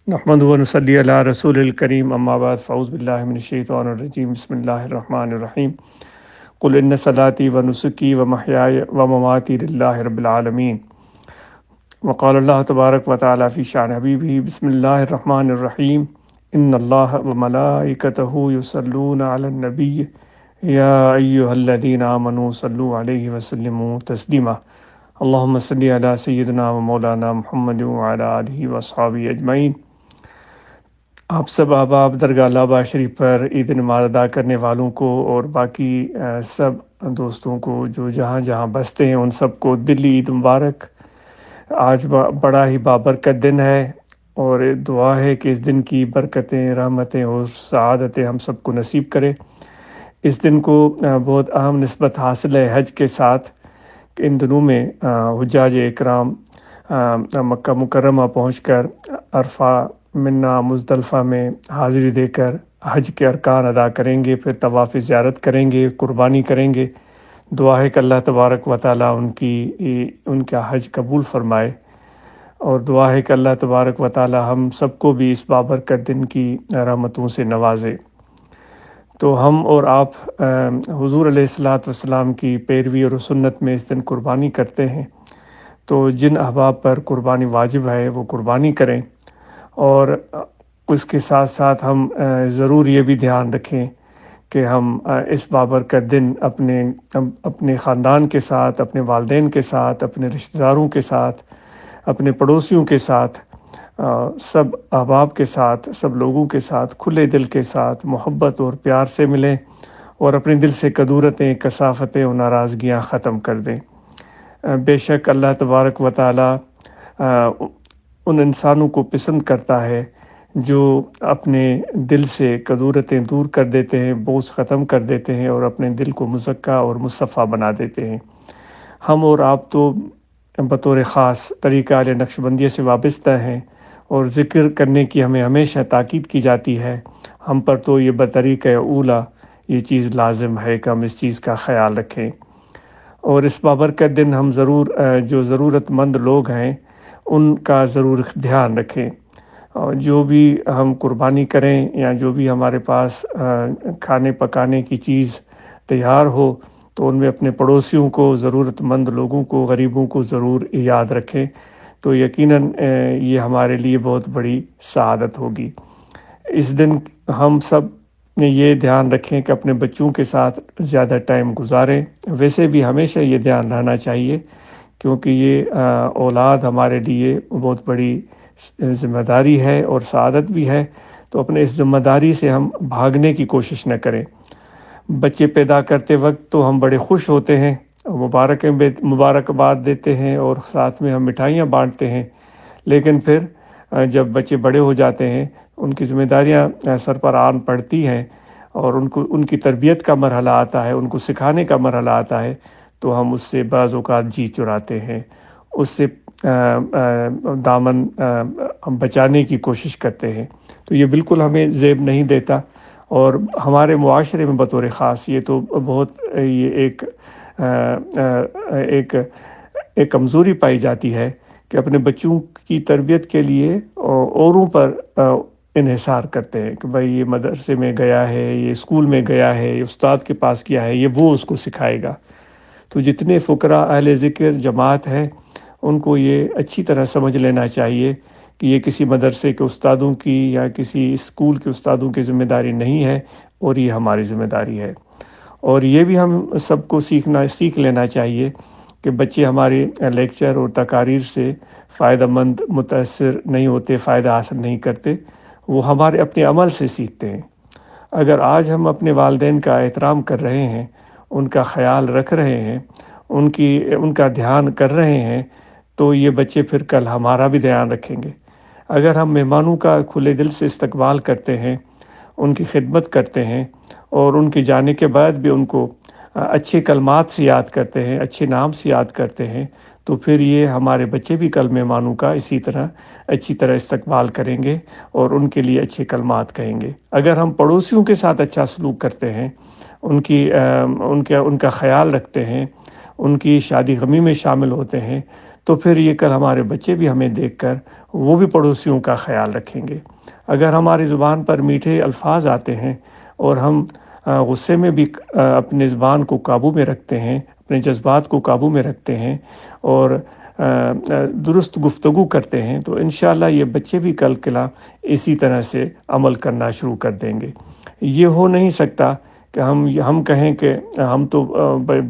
نحمد و نصلی علی رسول الکریم اما بعد فاعوذ باللہ من الشیطان الرجیم بسم اللہ الرحمن الرحیم قل ان صلاتی و نسکی و محیای و مماتی للہ رب العالمین وقال اللہ تبارک و تعالی فی شان حبیبہ بسم اللہ الرحمن الرحیم ان اللہ و ملائکتہ یصلون علی النبی یا ایہا الذین آمنوا صلوا علیہ وسلموا تسلیما اللہم صلی علی سیدنا و مولانا محمد وعلی آلہ و اصحابہ اجمعین۔ آپ سب احباب درگاہ لابا شریف پر عید نماز ادا کرنے والوں کو اور باقی سب دوستوں کو جو جہاں جہاں بستے ہیں ان سب کو دلی عید مبارک۔ آج بڑا ہی بابرکت دن ہے اور دعا ہے کہ اس دن کی برکتیں، رحمتیں اور سعادتیں ہم سب کو نصیب کرے۔ اس دن کو بہت اہم نسبت حاصل ہے حج کے ساتھ کہ ان دنوں میں حجاج اکرام مکہ مکرمہ پہنچ کر عرفہ، منا، مزدلفہ میں حاضری دے کر حج کے ارکان ادا کریں گے، پھر طواف زیارت کریں گے، قربانی کریں گے۔ دعا ہے کہ اللہ تبارک و تعالیٰ ان کا حج قبول فرمائے، اور دعا ہے کہ اللہ تبارک و تعالیٰ ہم سب کو بھی اس بابرکت دن کی رحمتوں سے نوازے۔ تو ہم اور آپ حضور علیہ الصلاۃ والسلام کی پیروی اور سنت میں اس دن قربانی کرتے ہیں، تو جن احباب پر قربانی واجب ہے وہ قربانی کریں، اور اس کے ساتھ ساتھ ہم ضرور یہ بھی دھیان رکھیں کہ ہم اس بابرکت دن اپنے خاندان کے ساتھ، اپنے والدین کے ساتھ، اپنے رشتہ داروں کے ساتھ، اپنے پڑوسیوں کے ساتھ، سب احباب کے ساتھ، سب لوگوں کے ساتھ کھلے دل کے ساتھ محبت اور پیار سے ملیں اور اپنے دل سے کدورتیں، کثافتیں اور ناراضگیاں ختم کر دیں۔ بے شک اللہ تبارک و تعالیٰ ان انسانوں کو پسند کرتا ہے جو اپنے دل سے کدورتیں دور کر دیتے ہیں، بوجھ ختم کر دیتے ہیں اور اپنے دل کو مزکہ اور مصفہ بنا دیتے ہیں۔ ہم اور آپ تو بطور خاص طریقہ اہل نقشبندیہ سے وابستہ ہیں اور ذکر کرنے کی ہمیں ہمیشہ تاکید کی جاتی ہے۔ ہم پر تو یہ بطریقہ اولا یہ چیز لازم ہے کہ ہم اس چیز کا خیال رکھیں، اور اس بابرکت دن ہم ضرور جو ضرورت مند لوگ ہیں ان کا ضرور دھیان رکھیں، اور جو بھی ہم قربانی کریں یا جو بھی ہمارے پاس کھانے پکانے کی چیز تیار ہو تو ان میں اپنے پڑوسیوں کو، ضرورت مند لوگوں کو، غریبوں کو ضرور یاد رکھیں، تو یقیناً یہ ہمارے لیے بہت بڑی سعادت ہوگی۔ اس دن ہم سب یہ دھیان رکھیں کہ اپنے بچوں کے ساتھ زیادہ ٹائم گزاریں۔ ویسے بھی ہمیشہ یہ دھیان رہنا چاہیے کیونکہ یہ اولاد ہمارے لیے بہت بڑی ذمہ داری ہے اور سعادت بھی ہے، تو اپنے اس ذمہ داری سے ہم بھاگنے کی کوشش نہ کریں۔ بچے پیدا کرتے وقت تو ہم بڑے خوش ہوتے ہیں، مبارکباد دیتے ہیں اور ساتھ میں ہم مٹھائیاں بانٹتے ہیں، لیکن پھر جب بچے بڑے ہو جاتے ہیں ان کی ذمہ داریاں سر پر آن پڑتی ہیں اور ان کی تربیت کا مرحلہ آتا ہے، ان کو سکھانے کا مرحلہ آتا ہے، تو ہم اس سے بعض اوقات جی چراتے ہیں، اس سے دامن بچانے کی کوشش کرتے ہیں، تو یہ بالکل ہمیں زیب نہیں دیتا۔ اور ہمارے معاشرے میں بطور خاص یہ تو بہت یہ ایک کمزوری پائی جاتی ہے کہ اپنے بچوں کی تربیت کے لیے اوروں پر انحصار کرتے ہیں کہ بھائی یہ مدرسے میں گیا ہے، یہ اسکول میں گیا ہے، یہ استاد کے پاس کیا ہے، یہ وہ اس کو سکھائے گا۔ تو جتنے فقراء اہل ذکر جماعت ہے ان کو یہ اچھی طرح سمجھ لینا چاہیے کہ یہ کسی مدرسے کے استادوں کی یا کسی اسکول کے استادوں کی ذمہ داری نہیں ہے، اور یہ ہماری ذمہ داری ہے۔ اور یہ بھی ہم سب کو سیکھ لینا چاہیے کہ بچے ہمارے لیکچر اور تقاریر سے فائدہ مند متاثر نہیں ہوتے، فائدہ حاصل نہیں کرتے، وہ ہمارے اپنے عمل سے سیکھتے ہیں۔ اگر آج ہم اپنے والدین کا احترام کر رہے ہیں، ان کا خیال رکھ رہے ہیں، ان کا دھیان کر رہے ہیں، تو یہ بچے پھر کل ہمارا بھی دھیان رکھیں گے۔ اگر ہم مہمانوں کا کھلے دل سے استقبال کرتے ہیں، ان کی خدمت کرتے ہیں اور ان کے جانے کے بعد بھی ان کو اچھے کلمات سے یاد کرتے ہیں، اچھے نام سے یاد کرتے ہیں، تو پھر یہ ہمارے بچے بھی کل مہمانوں کا اسی طرح اچھی طرح استقبال کریں گے اور ان کے لیے اچھے کلمات کہیں گے۔ اگر ہم پڑوسیوں کے ساتھ اچھا سلوک کرتے ہیں، ان کا خیال رکھتے ہیں، ان کی شادی غمی میں شامل ہوتے ہیں، تو پھر یہ کل ہمارے بچے بھی ہمیں دیکھ کر وہ بھی پڑوسیوں کا خیال رکھیں گے۔ اگر ہماری زبان پر میٹھے الفاظ آتے ہیں اور ہم غصے میں بھی اپنے زبان کو قابو میں رکھتے ہیں، اپنے جذبات کو قابو میں رکھتے ہیں اور درست گفتگو کرتے ہیں، تو انشاءاللہ یہ بچے بھی کل کلا اسی طرح سے عمل کرنا شروع کر دیں گے۔ یہ ہو نہیں سکتا کہ ہم کہیں کہ ہم تو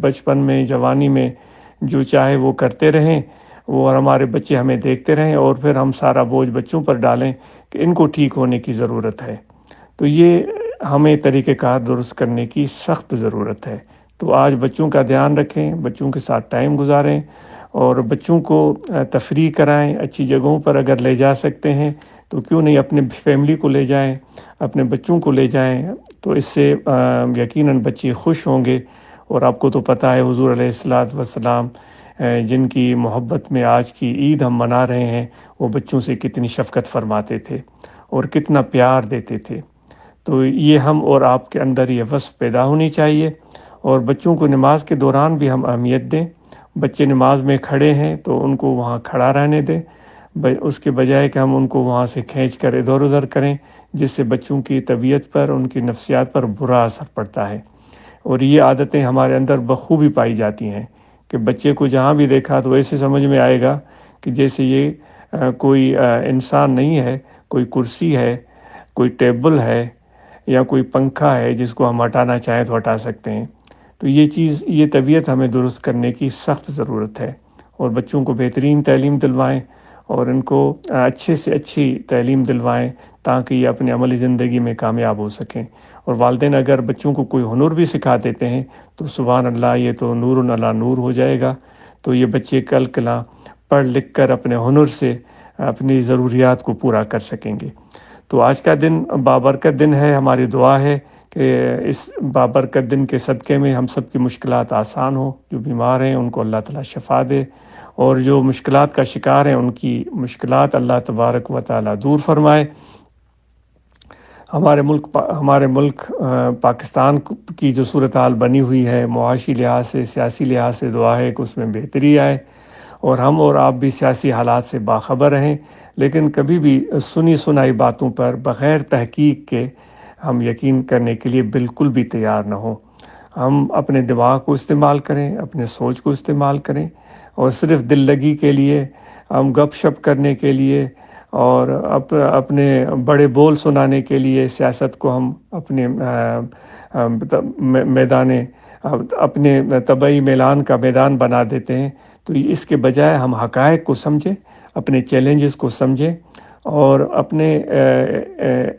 بچپن میں جوانی میں جو چاہے وہ کرتے رہیں، اور ہمارے بچے ہمیں دیکھتے رہیں اور پھر ہم سارا بوجھ بچوں پر ڈالیں کہ ان کو ٹھیک ہونے کی ضرورت ہے۔ تو یہ ہمیں طریقہ کار درست کرنے کی سخت ضرورت ہے۔ تو آج بچوں کا دھیان رکھیں، بچوں کے ساتھ ٹائم گزاریں اور بچوں کو تفریح کرائیں۔ اچھی جگہوں پر اگر لے جا سکتے ہیں تو کیوں نہیں اپنے فیملی کو لے جائیں، اپنے بچوں کو لے جائیں، تو اس سے یقیناً بچے خوش ہوں گے۔ اور آپ کو تو پتہ ہے حضور علیہ الصلاۃ والسلام جن کی محبت میں آج کی عید ہم منا رہے ہیں، وہ بچوں سے کتنی شفقت فرماتے تھے اور کتنا پیار دیتے تھے۔ تو یہ ہم اور آپ کے اندر یہ وصف پیدا ہونی چاہیے، اور بچوں کو نماز کے دوران بھی ہم اہمیت دیں۔ بچے نماز میں کھڑے ہیں تو ان کو وہاں کھڑا رہنے دیں، اس کے بجائے کہ ہم ان کو وہاں سے کھینچ کر ادھر ادھر کریں، جس سے بچوں کی طبیعت پر، ان کی نفسیات پر برا اثر پڑتا ہے۔ اور یہ عادتیں ہمارے اندر بخوبی پائی جاتی ہیں کہ بچے کو جہاں بھی دیکھا تو ایسے سمجھ میں آئے گا کہ جیسے یہ کوئی انسان نہیں ہے، کوئی کرسی ہے، کوئی ٹیبل ہے یا کوئی پنکھا ہے جس کو ہم ہٹانا چاہیں تو ہٹا سکتے ہیں۔ تو یہ طبیعت ہمیں درست کرنے کی سخت ضرورت ہے، اور بچوں کو بہترین تعلیم دلوائیں اور ان کو اچھے سے اچھی تعلیم دلوائیں تاکہ یہ اپنے عملی زندگی میں کامیاب ہو سکیں۔ اور والدین اگر بچوں کو کوئی ہنر بھی سکھا دیتے ہیں تو سبحان اللہ، یہ تو نور علی نور ہو جائے گا۔ تو یہ بچے کل کلا پڑھ لکھ کر اپنے ہنر سے اپنی ضروریات کو پورا کر سکیں گے۔ تو آج کا دن بابرکت دن ہے، ہماری دعا ہے کہ اس بابرکت دن کے صدقے میں ہم سب کی مشکلات آسان ہوں، جو بیمار ہیں ان کو اللہ تعالیٰ شفا دے، اور جو مشکلات کا شکار ہیں ان کی مشکلات اللہ تبارک و تعالیٰ دور فرمائے۔ ہمارے ملک پاکستان کی جو صورتحال بنی ہوئی ہے، معاشی لحاظ سے، سیاسی لحاظ سے، دعا ہے کہ اس میں بہتری آئے اور ہم اور آپ بھی سیاسی حالات سے باخبر رہیں، لیکن کبھی بھی سنی سنائی باتوں پر بغیر تحقیق کے ہم یقین کرنے کے لیے بالکل بھی تیار نہ ہوں۔ ہم اپنے دماغ کو استعمال کریں، اپنے سوچ کو استعمال کریں، اور صرف دل لگی کے لیے، ہم گپ شپ کرنے کے لیے اور اپنے بڑے بول سنانے کے لیے سیاست کو ہم اپنے اپنے طبعی میلان کا میدان بنا دیتے ہیں۔ تو اس کے بجائے ہم حقائق کو سمجھیں، اپنے چیلنجز کو سمجھیں، اور اپنے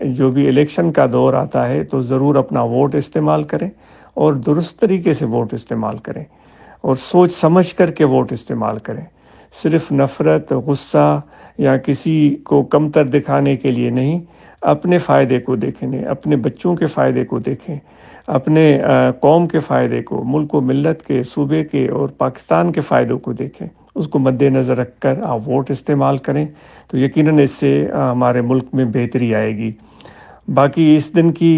جو بھی الیکشن کا دور آتا ہے تو ضرور اپنا ووٹ استعمال کریں، اور درست طریقے سے ووٹ استعمال کریں، اور سوچ سمجھ کر کے ووٹ استعمال کریں۔ صرف نفرت، غصہ یا کسی کو کمتر دکھانے کے لیے نہیں، اپنے فائدے کو دیکھیں، اپنے بچوں کے فائدے کو دیکھیں، اپنے قوم کے فائدے کو، ملک و ملت کے، صوبے کے اور پاکستان کے فائدوں کو دیکھیں، اس کو مد نظر رکھ کر آپ ووٹ استعمال کریں، تو یقیناً اس سے ہمارے ملک میں بہتری آئے گی۔ باقی اس دن کی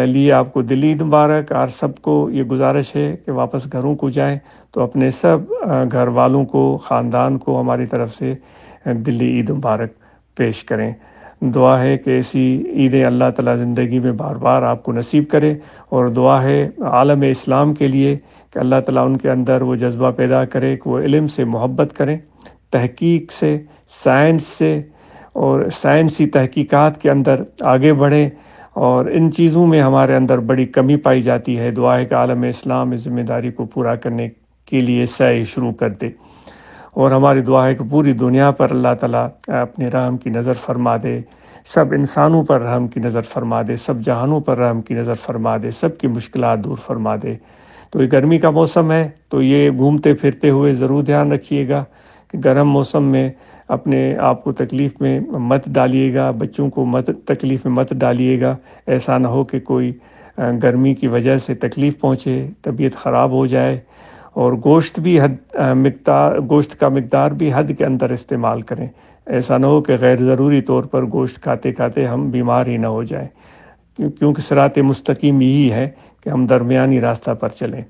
لیے آپ کو دلی عید مبارک، اور سب کو یہ گزارش ہے کہ واپس گھروں کو جائیں تو اپنے سب گھر والوں کو، خاندان کو ہماری طرف سے دلی عید مبارک پیش کریں۔ دعا ہے کہ ایسی عیدیں اللہ تعالیٰ زندگی میں بار بار آپ کو نصیب کرے، اور دعا ہے عالم اسلام کے لیے کہ اللہ تعالیٰ ان کے اندر وہ جذبہ پیدا کرے کہ وہ علم سے محبت کریں، تحقیق سے، سائنس سے اور سائنسی تحقیقات کے اندر آگے بڑھیں، اور ان چیزوں میں ہمارے اندر بڑی کمی پائی جاتی ہے۔ دعا ہے کہ عالم اسلام اس ذمہ داری کو پورا کرنے کے لیے سعی شروع کر دے، اور ہماری دعا ہے کہ پوری دنیا پر اللہ تعالیٰ اپنے رحم کی نظر فرما دے، سب انسانوں پر رحم کی نظر فرما دے، سب جہانوں پر رحم کی نظر فرما دے، سب کی مشکلات دور فرما دے۔ تو یہ گرمی کا موسم ہے، تو یہ گھومتے پھرتے ہوئے ضرور دھیان رکھیے گا کہ گرم موسم میں اپنے آپ کو تکلیف میں مت ڈالیے گا، بچوں کو تکلیف میں مت ڈالیے گا۔ ایسا نہ ہو کہ کوئی گرمی کی وجہ سے تکلیف پہنچے، طبیعت خراب ہو جائے، اور گوشت کا مقدار بھی حد کے اندر استعمال کریں۔ ایسا نہ ہو کہ غیر ضروری طور پر گوشت کھاتے کھاتے ہم بیمار ہی نہ ہو جائیں، کیونکہ صراط مستقیم یہی ہے کہ ہم درمیانی راستہ پر چلیں۔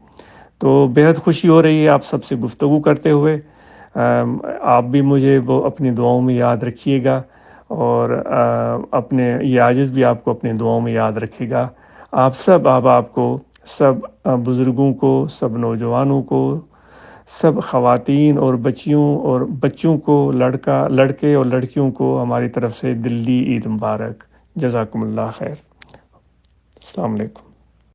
تو بہت خوشی ہو رہی ہے آپ سب سے گفتگو کرتے ہوئے۔ آپ بھی مجھے وہ اپنی دعاؤں میں یاد رکھیے گا، اور اپنے یہ عاجز بھی آپ کو اپنی دعاؤں میں یاد رکھے گا۔ آپ سب احباب کو، سب بزرگوں کو، سب نوجوانوں کو، سب خواتین اور بچیوں اور بچوں کو، لڑکے اور لڑکیوں کو ہماری طرف سے دلی عید مبارک۔ جزاکم اللہ خیر۔ السلام علیکم۔